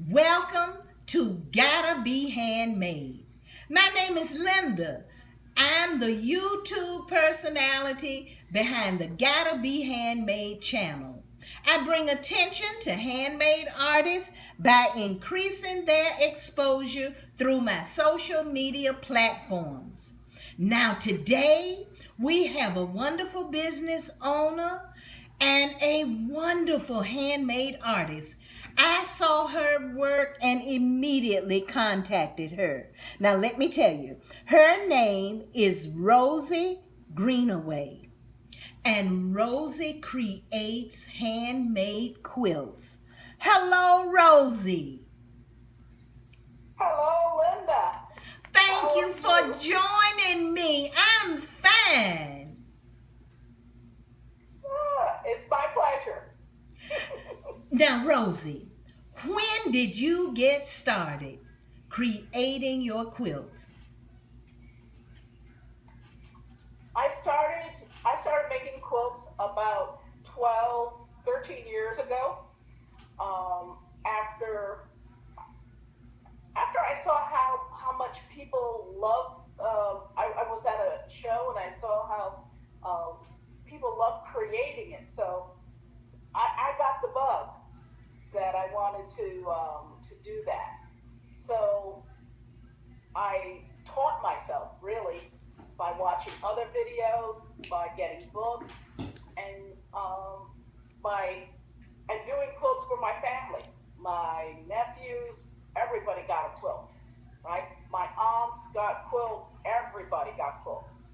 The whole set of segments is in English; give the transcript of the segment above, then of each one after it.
Welcome to Gotta Be Handmade. My name is Linda. I'm the YouTube personality behind the Gotta Be Handmade channel. I bring attention to handmade artists by increasing their exposure through my social media platforms. Now, today, we have a wonderful business owner and a wonderful handmade artist. I saw her work and immediately contacted her. Now, let me tell you, her name is Rosie Greenaway, and Rosie creates handmade quilts. Hello, Rosie. Hello, Linda. Thank How you are for you? joining me. I'm fine. It's my pleasure. Now, Rosie, when did you get started creating your quilts? I started I started making quilts about 12, 13 years ago. Um, after after I saw how much people love. I was at a show and I saw how people love creating it. So I got the bug that I wanted to do that. So I taught myself really by watching other videos, by getting books, and by and doing quilts for my family. My nephews, everybody got a quilt, right? My aunts got quilts, everybody got quilts.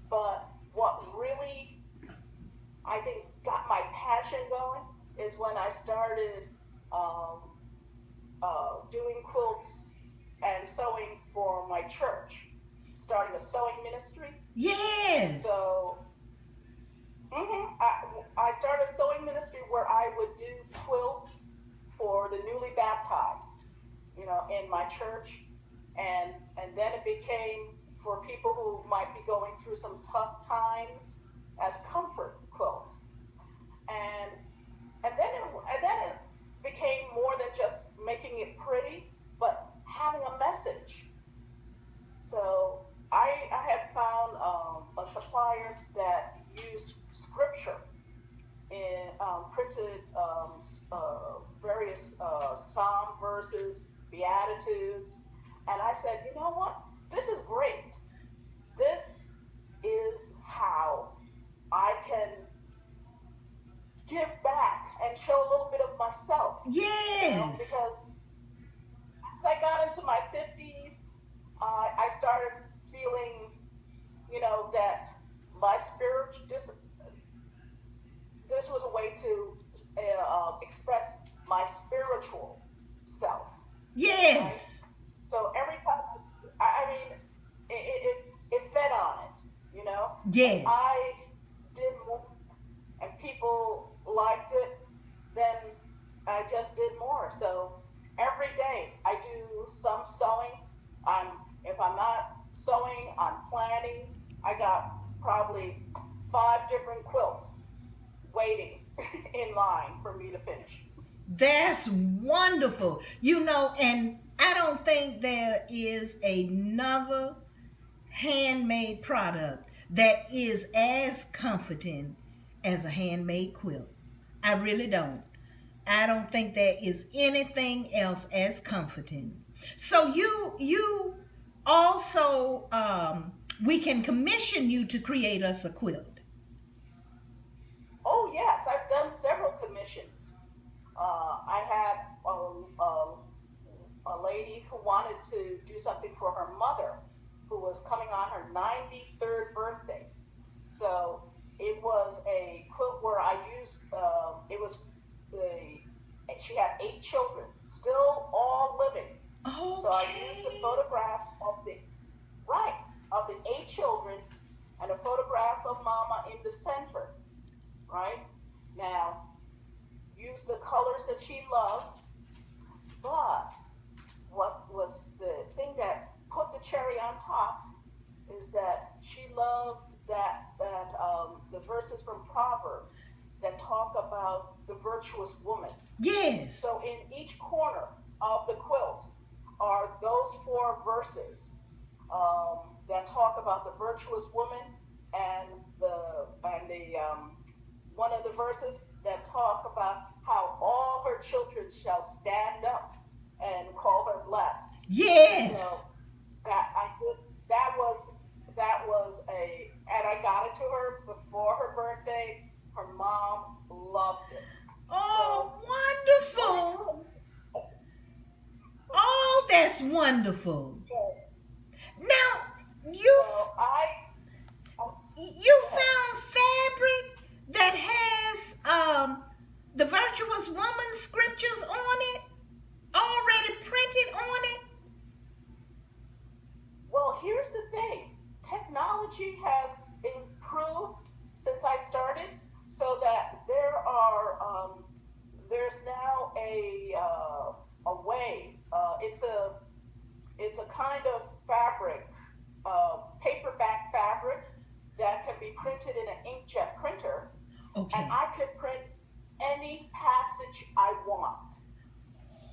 But what really I think got my passion going is when I started um, doing quilts and sewing for my church, starting a sewing ministry. And Yes. so I started a sewing ministry where I would do quilts for the newly baptized, in my church. And then it became for people who might be going through some tough times as comfort quilts. And and then it became more than just making it pretty, but having a message. So I had found a supplier that used scripture in printed various psalm verses, beatitudes, and I said, you know what? This is great. This is how I can give back and show a little bit of myself, Yes. because as I got into my 50s, I started feeling, that my spirit, this was a way to express my spiritual self, right? Yes. So every time, I mean, it fed on it, as Yes. I did more and people liked it, then I just did more. So every day I do some sewing. I'm If I'm not sewing, I'm planning. I got probably 5 different quilts waiting in line for me to finish. That's wonderful. And I don't think there is another handmade product that is as comforting as a handmade quilt. I really don't. I don't think there is anything else as comforting. So you also we can commission you to create us a quilt. Oh yes, I've done several commissions. I had a lady who wanted to do something for her mother, who was coming on her 93rd birthday. So it was a quilt where I used, it was the, she had 8 children, still all living. So I used the Okay. photographs right, of the 8 children and a photograph of Mama in the center, right? Now, use the colors that she loved, but what was the thing that put the cherry on top is that she loved the verses from Proverbs. that talk about the virtuous woman. Yes. So in each corner of the quilt are those four verses that talk about the virtuous woman, and the one of the verses that talk about how all her children shall stand up and call her blessed. Yes. So that I did that was a and I got it to her before her birthday. Her mom loved it. Oh, So wonderful. Oh, that's wonderful. Now, so you you go ahead. found fabric that has the virtuous woman scriptures on it, already printed on it. Well, here's the thing. Technology has improved since I started, so that there's now a way. It's a kind of fabric, paperback fabric that can be printed in an inkjet printer, and Okay. I could print any passage I want,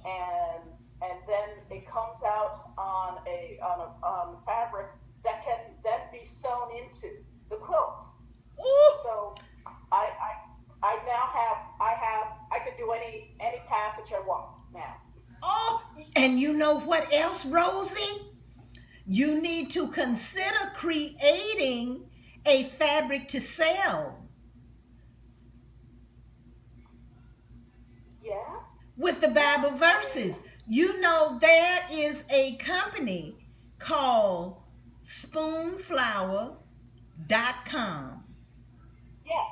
and and then it comes out on fabric that can then be sewn into the quilt. Oh, So I I now I could do any passage I want now. oh, and you know what else, Rosie? You need to consider creating a fabric to sell Yeah, with the yeah. Bible I mean, verses. You know, there is a company called spoonflower.com. yeah,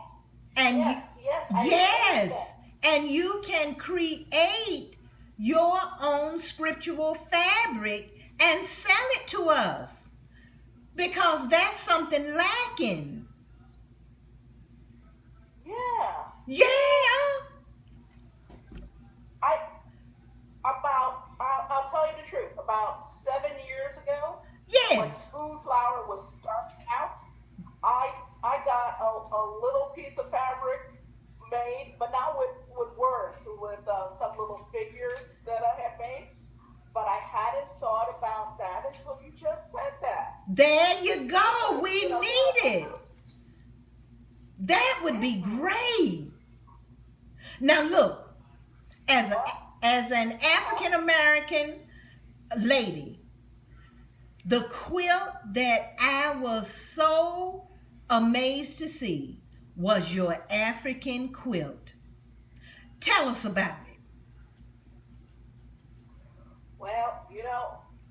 And you, yes. I heard yes, that. and you can create your own scriptural fabric and sell it to us because that's something lacking. Yeah, Yeah. I I'll tell you the truth. About 7 years ago, when Yes. Spoonflower was starting out, I I got a little piece of fabric made, but not with words, with some little figures that I had made. But I hadn't thought about that until you just said that. There you go. Because We there need are it. That would be mm-hmm. great. Now look, as a Well, as an uh-huh. African American lady, the quilt that I was so amazed to see was your African quilt. Tell us about it. Well,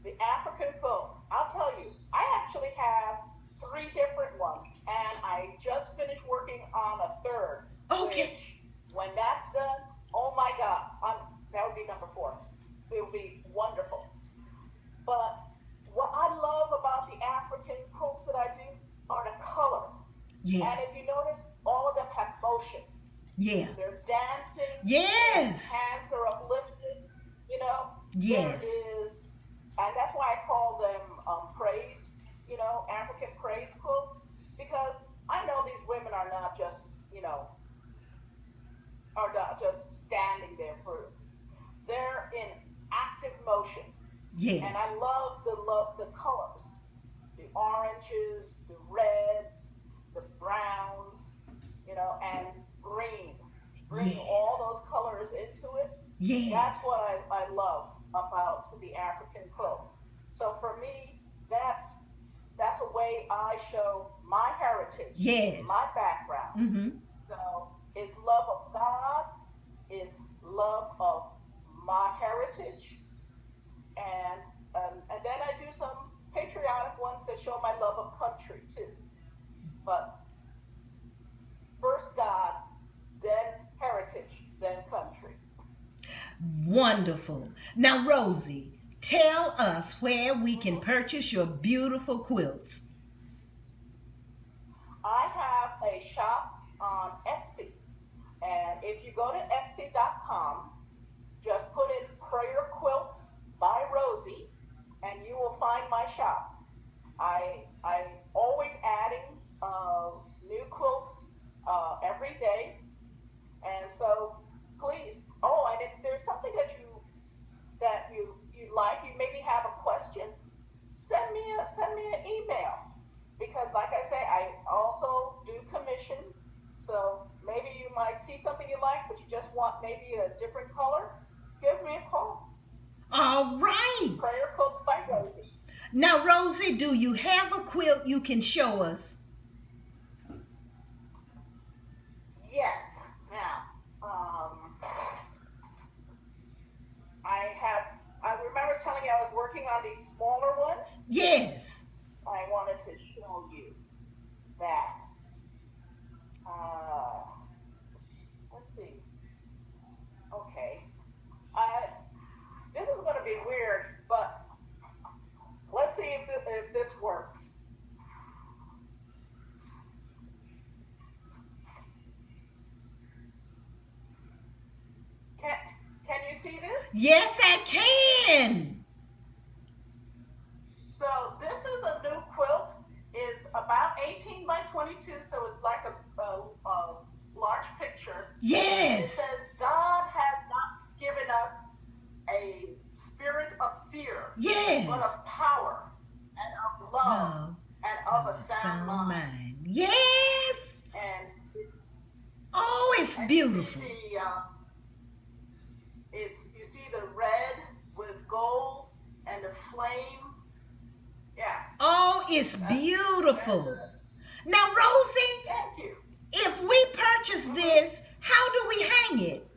the African quilt. I'll tell you, I actually have three different ones, and I just finished working on a third, Okay. which, when that's done, oh my God, that would be number four. It would be wonderful. But what I love about the African quilts that I do are the color. Yeah. And if you notice, all of them have motion. Yeah. They're dancing, their Yes. hands are uplifted, you know. There Yes. is, and that's why I call them praise, African praise quilts, because I know these women are not just, are not just standing there they're in active motion. And I Yes. love the colors, the oranges, the reds, the browns, and green. Bringing all Yes. those colors into it. That's Yes. what I love about the African quilts. So for me, that's a way I show my heritage, my Yes. background. Mm-hmm. So it's love of God, it's love of my heritage, and then I do some patriotic ones that show my love of country too. But first God, then heritage, then country. Wonderful. Now, Rosie, tell us where we can Mhm. purchase your beautiful quilts. I have a shop on Etsy, and if you go to Etsy.com, just put in Prayer Quilts by Rosie, and you will find my shop. I'm always adding new quilts every day. And so please, and if there's something that you like, you maybe have a question, send me an email, because like I say, I also do commission. So maybe you might see something you like, but you just want maybe a different color. Give me a call. All right. Prayer Quilts by Rosie. Now, Rosie, do you have a quilt you can show us? Yes. Now, I remember telling you I was working on these smaller ones. Yes. I wanted to show you that. Let's see. Okay. This is going to be weird, but let's see if this works. Can you see this? Yes, I can. So this is a new quilt. It's about 18 by 22, so it's like a large picture. Yes. It says, God has not given us a spirit of fear, Yes. but of power and of love and of a sound mind. Yes. And it's beautiful. You see the red with gold and the flame. Yeah. Oh, it's beautiful. Now, Rosie, thank you. If we purchase this, how do we hang it?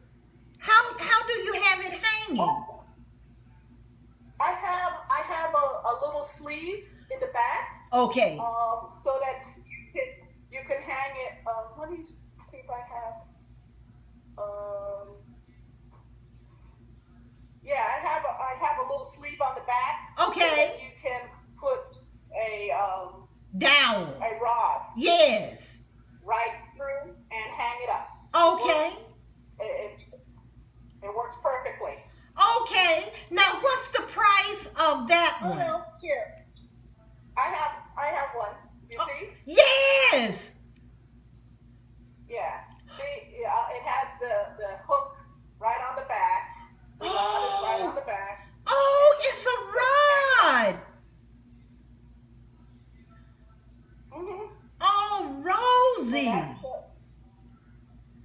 How do you have it hanging? I have a little sleeve in the back. Okay. So that you can hang it. Let me see if I have. Yeah, I have a little sleeve on the back. Okay. So that you can put a a rod. Yes. Right through and hang it up. Okay. It works perfectly. Okay. Now, what's the price of that one? No, here. I have one. You see? Yes. Yeah. See, it has the hook right on the back. The rod is right on the back. Oh, it's a rod. Mm-hmm. Oh, Rosie.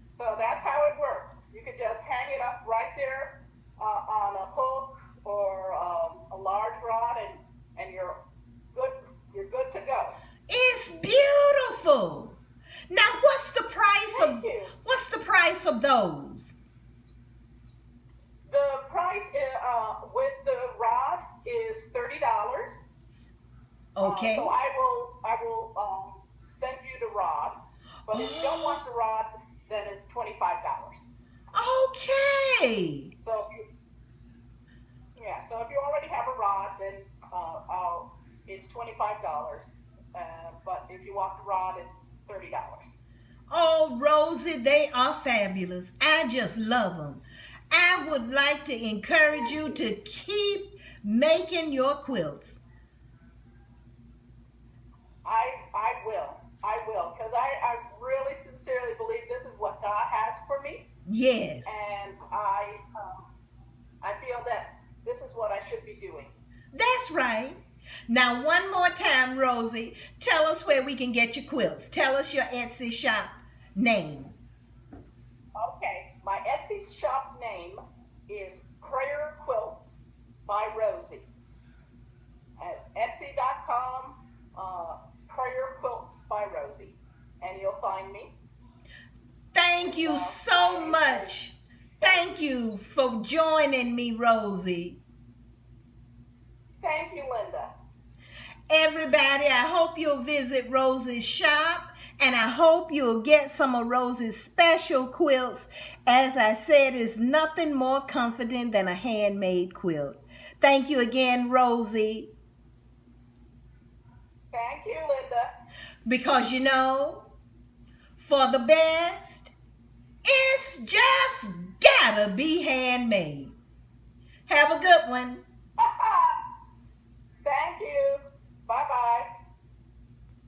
So that's how it works. You could just hang it up right there on a hook or a large rod, and you're good. You're good to go. It's beautiful. Now, what's the price of those? The price with the rod is $30. Okay. So I will send you the rod. But if you don't want the rod, then it's $25. Okay. So if you already have a rod, then it's $25. But if you want the rod, it's $30. Oh, Rosie, they are fabulous. I just love them. I would like to encourage you to keep making your quilts. I will, because I really sincerely believe this is what God has for me. Yes. And I feel that this is what I should be doing. That's right. Now, one more time, Rosie, tell us where we can get your quilts. Tell us your Etsy shop name. Okay. My Etsy shop name is Prayer Quilts by Rosie. At Etsy.com, Prayer Quilts by Rosie. And you'll find me. Thank you so much. Thank you for joining me, Rosie. Thank you, Linda. Everybody, I hope you'll visit Rosie's shop, and I hope you'll get some of Rosie's special quilts. As I said, it's nothing more comforting than a handmade quilt. Thank you again, Rosie. Thank you, Linda. Because for the best, it's just gotta be handmade. Have a good one. Thank you. Bye-bye.